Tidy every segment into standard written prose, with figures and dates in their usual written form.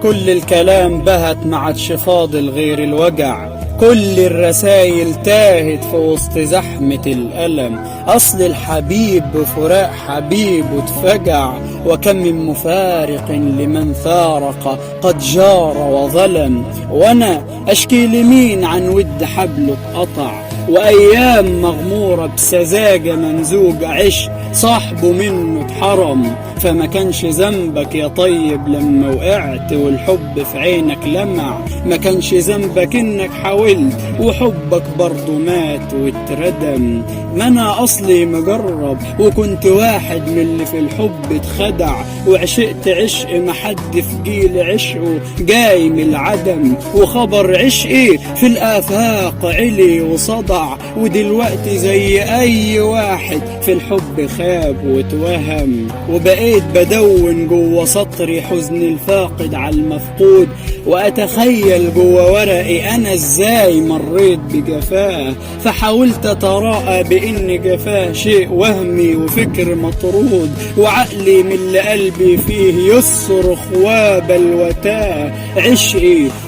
كل الكلام بهت ما عادش فاضل غير الوجع، كل الرسايل تاهت في وسط زحمة الألم. أصل الحبيب بفراق حبيب واتفجع، وكم من مفارق لمن فارق قد جار وظلم. وأنا أشكي لمين عن ود حبله اتقطع، وأيام مغمورة بسذاجة ممزوج عش صاحبه منه اتحرم. فما كانش ذنبك يا طيب لما وقعت والحب في عينك لمع، ما كانش ذنبك انك حاولت وحبك برضه مات واتردم. ما انا اصلي مجرب وكنت واحد من اللي في الحب اتخدع، وعشقت عشق ما حد في جيل عشقه جاي من العدم. وخبر عشقي في الآفاق علي وصدع، ودلوقتي زي اي واحد في الحب خاب واتوهم. وبقيت بدون جوه سطري حزن الفاقد على المفقود، وأتخيل جوه ورقي أنا إزاي مريت بجفاه. فحاولت أتراءى بإن جفاه شيء وهمي وفكر مطرود، وعقلي من اللي قلبي فيه يصرخ وبلوتاه.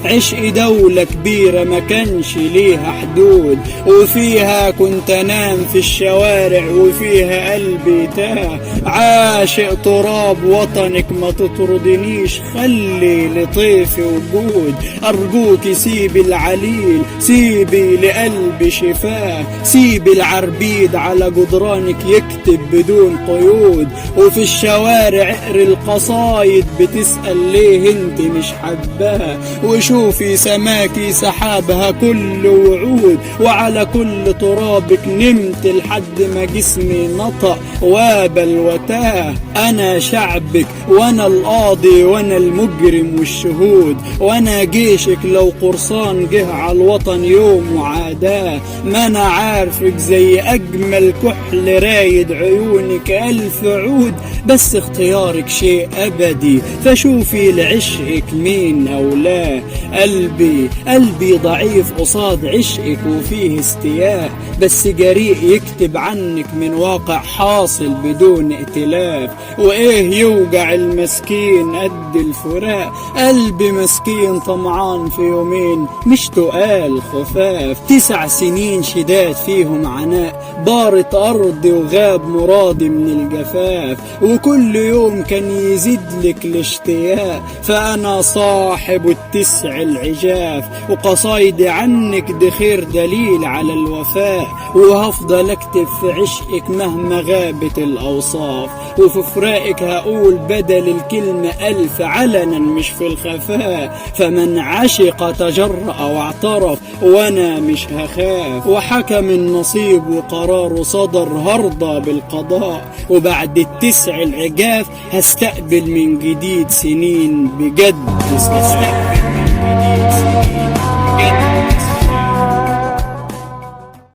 عشقي دولة كبيرة ما كانش ليها حدود، وفيها كنت أنام في الشوارع وفيها قلبي تاه. عاشق تراب وطنك ما تطردنيش، خلي لطيفي وجود. أرجوك سيبي العليل، سيبي لقلبي شفاه، سيبي العربيد على جدرانك يكتب بدون قيود. وفي الشوارع اقري القصايد بتسأل ليه انت مش حباها، وشوفي سماكي سحابها كل وعود. وعلى كل ترابك نمت لحد ما جسمي نطق وبلوتاه. أنا شعبك وأنا القاضي وأنا المجرم والشهود، وأنا جيشك لو قرصان جه على الوطن يوم وعاداه. ما أنا عارفك زي أجمل كحل رايد عيونك ألف عود، بس اختيارك شيء أبدي فشوفي لعشقك مين أولاه. قلبي ضعيف قصاد عشقك وفيه استياء، بس جريء يكتب عنك من واقع حاصل بدون ائتلاف. وإيه يوجع المسكين قد الفراق، قلبي مسكين طمعان في يومين مش تقال خفاف. 9 سنين شداد فيهم عناء، بارت أرضي وغاب مرادي من الجفاف. وكل يوم كان يزيد لك الاشتياق، فأنا صاحب 9 العجاف. وقصايدي عنك دي خير دليل على الوفاء، وهفضل اكتب في عشقك مهما غابت الأوصاف. وفي فراقك هقول بدل الكلمة 1000 علنا مش في الخفاء. فمن عشق تجرأ واعترف وانا مش هخاف، وحكم النصيب وقراره صدر هرضى بالقضاء. وبعد 9 العجاف هستقبل من جديد سنين بجد استسلام.